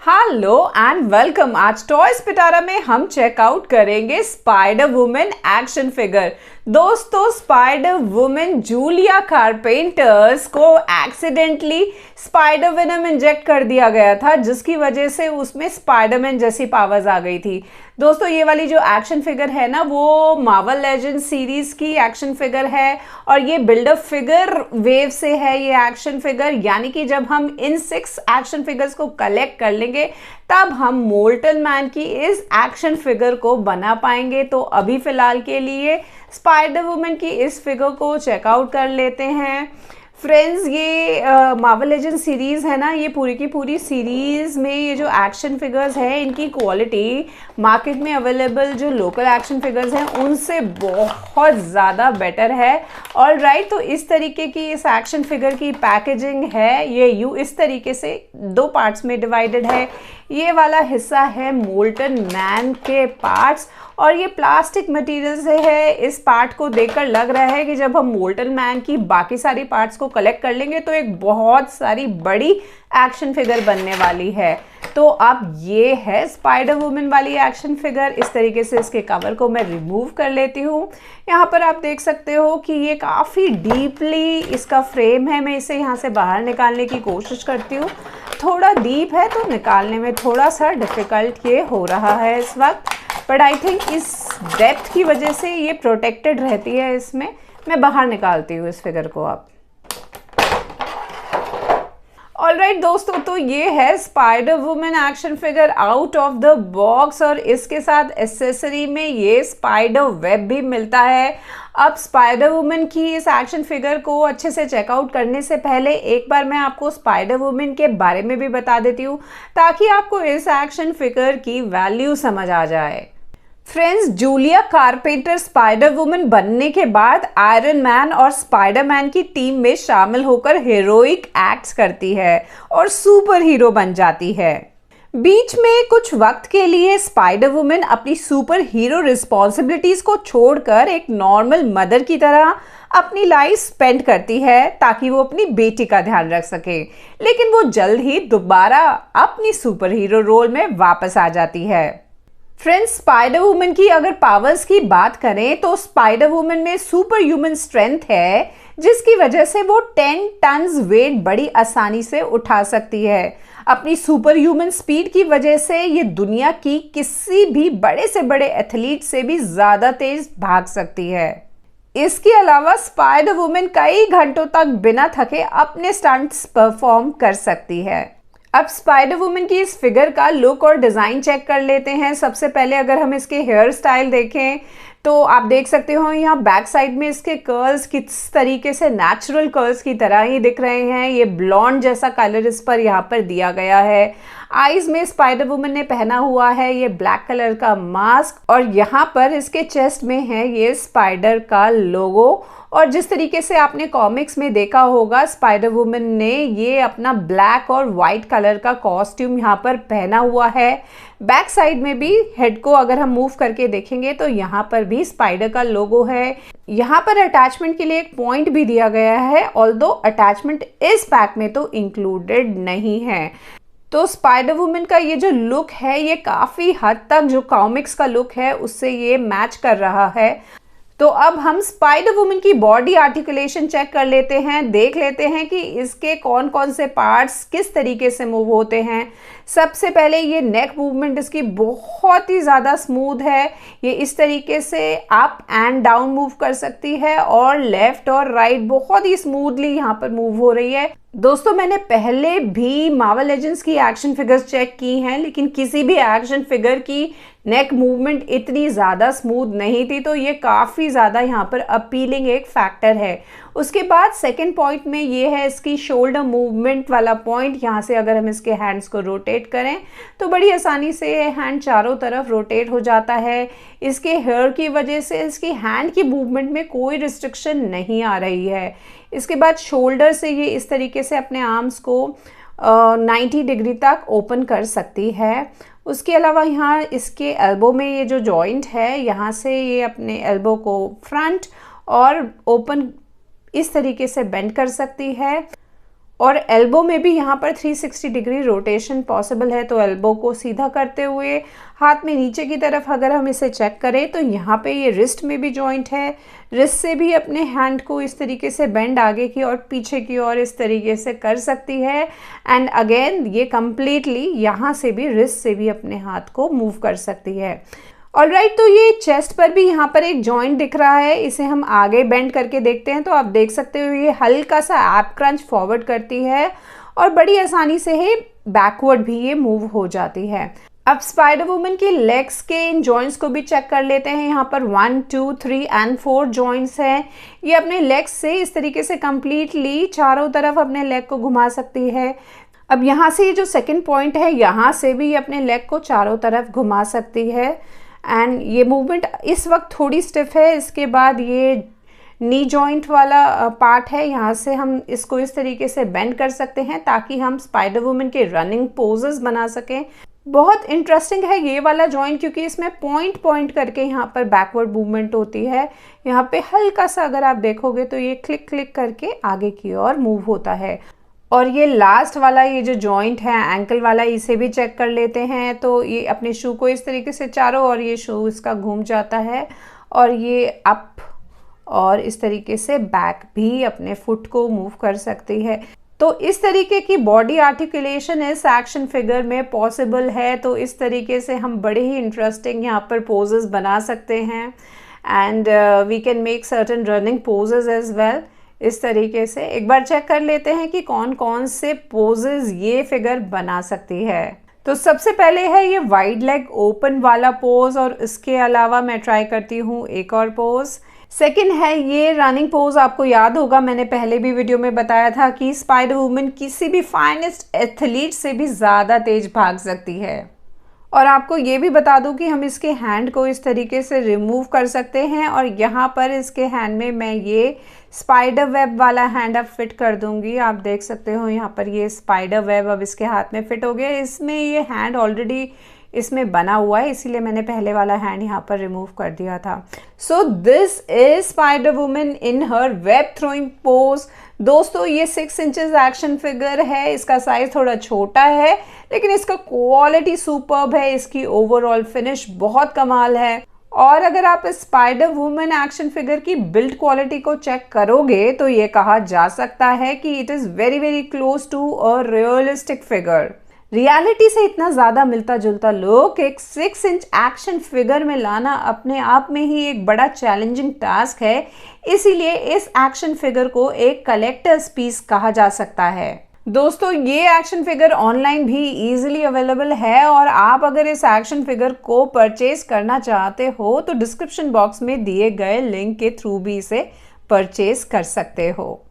Hello and welcome. आज toys पिटारा में हम चेकआउट करेंगे स्पाइडर वुमेन एक्शन फिगर। दोस्तों, स्पाइडर वुमेन जूलिया कारपेंटर्स को एक्सीडेंटली स्पाइडर वेनम इंजेक्ट कर दिया गया था, जिसकी वजह से उसमें स्पाइडरमैन जैसी पावर्स आ गई थी। दोस्तों, ये वाली जो एक्शन फिगर है ना, वो मार्वल लेजेंड सीरीज की एक्शन फिगर है और ये बिल्डअप फिगर वेव से है ये एक्शन फिगर। यानी कि जब हम इन 6 एक्शन फिगर्स को कलेक्ट कर लेंगे तब हम मोल्टन मैन की इस एक्शन फिगर को बना पाएंगे। तो अभी फिलहाल के लिए स्पाइडर वुमन की इस फिगर को चेकआउट कर लेते हैं। फ्रेंड्स, ये मार्वल लेजेंड सीरीज़ है ना, ये पूरी की पूरी सीरीज़ में ये जो एक्शन फिगर्स है, इनकी क्वालिटी मार्केट में अवेलेबल जो लोकल एक्शन फिगर्स हैं उनसे बहुत ज़्यादा बेटर है। और राइट, तो इस तरीके की इस एक्शन फिगर की पैकेजिंग है। ये इस तरीके से 2 पार्ट्स में डिवाइडेड है। ये वाला हिस्सा है मोल्टन मैन के पार्ट्स और ये प्लास्टिक मटेरियल से है। इस पार्ट को देखकर लग रहा है कि जब हम मोल्टन मैन की बाकी सारी पार्ट्स को कलेक्ट कर लेंगे तो एक बहुत सारी बड़ी एक्शन फिगर बनने वाली है। तो अब ये है स्पाइडर वुमन वाली एक्शन फिगर। इस तरीके से इसके कवर को मैं रिमूव कर लेती हूँ। यहाँ पर आप देख सकते हो कि ये काफ़ी डीपली इसका फ्रेम है। मैं इसे यहाँ से बाहर निकालने की कोशिश करती हूँ। थोड़ा डीप है तो निकालने में थोड़ा सा डिफ़िकल्ट ये हो रहा है इस वक्त, बट आई थिंक इस डेप्थ की वजह से ये प्रोटेक्टेड रहती है। इसमें मैं बाहर निकालती हूँ इस फिगर को। अब ऑलराइट दोस्तों, तो ये है spider woman action figure out of the box और इसके साथ एसेसरी में ये स्पाइडर वेब भी मिलता है। अब स्पाइडर वुमन की इस एक्शन फिगर को अच्छे से चेकआउट करने से पहले एक बार मैं आपको स्पाइडर वुमन के बारे में भी बता देती हूँ, ताकि आपको इस एक्शन फिगर की वैल्यू समझ आ जाए। Friends, Julia carpenter spider woman बनने के बाद आयरन मैन और स्पाइडर मैन की टीम में शामिल होकर हीरोइक एक्ट्स करती है और सुपर हीरो बन जाती है। बीच में कुछ वक्त के लिए स्पाइडर वुमन अपनी सुपर हीरो रिस्पॉन्सिबिलिटीज को छोड़कर एक नॉर्मल मदर की तरह अपनी लाइफ स्पेंड करती है, ताकि वो अपनी बेटी का ध्यान रख सके। लेकिन वो जल्द ही दोबारा अपनी सुपर हीरो रोल में वापस आ जाती है। फ्रेंड्स, स्पाइडर वुमन की अगर पावर्स की बात करें तो स्पाइडर वुमन में सुपर ह्यूमन स्ट्रेंथ है, जिसकी वजह से वो 10 टन्स वेट बड़ी आसानी से उठा सकती है। अपनी सुपर ह्यूमन स्पीड की वजह से ये दुनिया की किसी भी बड़े से बड़े एथलीट से भी ज़्यादा तेज भाग सकती है। इसके अलावा स्पाइडर वुमन कई घंटों तक बिना थके अपने स्टंट्स परफॉर्म कर सकती है। अब स्पाइडर वुमन की इस फिगर का लुक और डिज़ाइन चेक कर लेते हैं। सबसे पहले अगर हम इसके हेयर स्टाइल देखें तो आप देख सकते हो यहाँ बैक साइड में इसके कर्ल्स किस तरीके से नेचुरल कर्ल्स की तरह ही दिख रहे हैं। ये ब्लॉन्ड जैसा कलर इस पर यहाँ पर दिया गया है। आईज में स्पाइडर वुमन ने पहना हुआ है ये ब्लैक कलर का मास्क और यहाँ पर इसके चेस्ट में है ये स्पाइडर का लोगो। और जिस तरीके से आपने कॉमिक्स में देखा होगा, स्पाइडर वुमन ने ये अपना ब्लैक और वाइट कलर का कॉस्ट्यूम यहाँ पर पहना हुआ है। बैक साइड में भी हेड को अगर हम मूव करके देखेंगे तो यहाँ पर भी स्पाइडर का लोगो है। यहाँ पर अटैचमेंट के लिए एक पॉइंट भी दिया गया है, ऑल्दो अटैचमेंट इस पैक में तो इंक्लूडेड नहीं है। तो स्पाइडर वुमन का ये जो लुक है, ये काफ़ी हद तक जो कॉमिक्स का लुक है उससे ये मैच कर रहा है। तो अब हम स्पाइडर वुमन की बॉडी आर्टिकुलेशन चेक कर लेते हैं, देख लेते हैं कि इसके कौन कौन से पार्ट्स किस तरीके से मूव होते हैं। सबसे पहले ये नेक मूवमेंट इसकी बहुत ही ज़्यादा स्मूथ है। ये इस तरीके से अप एंड डाउन मूव कर सकती है और लेफ्ट और राइट बहुत ही स्मूथली यहाँ पर मूव हो रही है। दोस्तों, मैंने पहले भी मार्वल लेजेंड्स की एक्शन फिगर्स चेक की हैं, लेकिन किसी भी एक्शन फिगर की नेक मूवमेंट इतनी ज़्यादा स्मूथ नहीं थी। तो ये काफ़ी ज़्यादा यहाँ पर अपीलिंग एक फैक्टर है। उसके बाद सेकंड पॉइंट में ये है इसकी शोल्डर मूवमेंट वाला पॉइंट। यहाँ से अगर हम इसके हैंड्स को रोटेट करें तो बड़ी आसानी से ये हैंड चारों तरफ रोटेट हो जाता है। इसके हेयर की वजह से इसकी हैंड की मूवमेंट में कोई रिस्ट्रिक्शन नहीं आ रही है। इसके बाद शोल्डर से ये इस तरीके से अपने आर्म्स को 90 डिग्री तक ओपन कर सकती है। उसके अलावा यहाँ इसके एल्बो में ये जो जॉइंट है, यहाँ से ये अपने एल्बो को फ्रंट और ओपन इस तरीके से बेंड कर सकती है। और एल्बो में भी यहाँ पर 360 डिग्री रोटेशन पॉसिबल है। तो एल्बो को सीधा करते हुए हाथ में नीचे की तरफ अगर हम इसे चेक करें तो यहाँ पे ये रिस्ट में भी जॉइंट है। रिस्ट से भी अपने हैंड को इस तरीके से बेंड आगे की और पीछे की ओर इस तरीके से कर सकती है। एंड अगेन ये कम्प्लीटली यहाँ से भी रिस्ट से भी अपने हाथ को मूव कर सकती है। ऑलराइट, तो ये चेस्ट पर भी यहाँ पर एक जॉइंट दिख रहा है, इसे हम आगे बेंड करके देखते हैं। तो आप देख सकते हो ये हल्का सा एप क्रंच फॉरवर्ड करती है और बड़ी आसानी से ही बैकवर्ड भी ये मूव हो जाती है। अब स्पाइडर वुमन की लेग्स के इन जॉइंट्स को भी चेक कर लेते हैं। यहाँ पर 1, 2, 3 एंड 4 जॉइंट्स हैं। ये अपने लेग्स से इस तरीके से कम्प्लीटली चारों तरफ अपने लेग को घुमा सकती है। अब यहाँ से ये जो सेकेंड पॉइंट है, यहाँ से भी ये अपने लेग को चारों तरफ घुमा सकती है। एंड ये मूवमेंट इस वक्त थोड़ी स्टिफ है। इसके बाद ये नी जॉइंट वाला पार्ट है, यहाँ से हम इसको इस तरीके से बेंड कर सकते हैं ताकि हम स्पाइडर वुमन के रनिंग पोजेस बना सकें। बहुत इंटरेस्टिंग है ये वाला जॉइंट क्योंकि इसमें पॉइंट पॉइंट करके यहाँ पर बैकवर्ड मूवमेंट होती है। यहाँ पे हल्का सा अगर आप देखोगे तो ये क्लिक क्लिक करके आगे की ओर मूव होता है। और ये लास्ट वाला ये जो जॉइंट है एंकल वाला, इसे भी चेक कर लेते हैं। तो ये अपने शू को इस तरीके से चारों और ये शू इसका घूम जाता है और ये अप और इस तरीके से बैक भी अपने फुट को मूव कर सकती है। तो इस तरीके की बॉडी आर्टिकुलेशन इस एक्शन फिगर में पॉसिबल है। तो इस तरीके से हम बड़े ही इंटरेस्टिंग यहाँ पर पोजेस बना सकते हैं and we can make certain running poses as well. इस तरीके से एक बार चेक कर लेते हैं कि कौन कौन से पोजेस ये फिगर बना सकती है। तो सबसे पहले है ये वाइड लेग ओपन वाला पोज और इसके अलावा मैं ट्राई करती हूँ एक और पोज। सेकंड है ये रनिंग पोज। आपको याद होगा मैंने पहले भी वीडियो में बताया था कि स्पाइडर वुमन किसी भी फाइनेस्ट एथलीट से भी ज़्यादा तेज भाग सकती है। और आपको ये भी बता दूं कि हम इसके हैंड को इस तरीके से रिमूव कर सकते हैं और यहाँ पर इसके हैंड में मैं ये स्पाइडर वेब वाला हैंड अब फिट कर दूंगी। आप देख सकते हो यहाँ पर ये स्पाइडर वेब अब इसके हाथ में फिट हो गया। इसमें ये हैंड ऑलरेडी इसमें बना हुआ है, इसीलिए मैंने पहले वाला हैंड यहाँ पर रिमूव कर दिया था। So this is spider woman in her web throwing pose. दोस्तों ये 6 इंचेस एक्शन फिगर है, इसका साइज थोड़ा छोटा है लेकिन इसका क्वालिटी सुपर्ब है, इसकी ओवरऑल फिनिश बहुत कमाल है। और अगर आप इस स्पाइडर वुमन एक्शन फिगर की बिल्ड क्वालिटी को चेक करोगे तो ये कहा जा सकता है कि it is very very close to a realistic figure. Reality से इतना ज़्यादा मिलता जुलता लुक एक 6 इंच एक्शन फिगर में लाना अपने आप में ही एक बड़ा चैलेंजिंग टास्क है। इसीलिए इस एक्शन फिगर को एक कलेक्टर्स पीस कहा जा सकता है। दोस्तों ये एक्शन फिगर ऑनलाइन भी इजीली अवेलेबल है और आप अगर इस एक्शन फिगर को परचेज करना चाहते हो तो डिस्क्रिप्शन बॉक्स में दिए गए लिंक के थ्रू भी इसे परचेज कर सकते हो।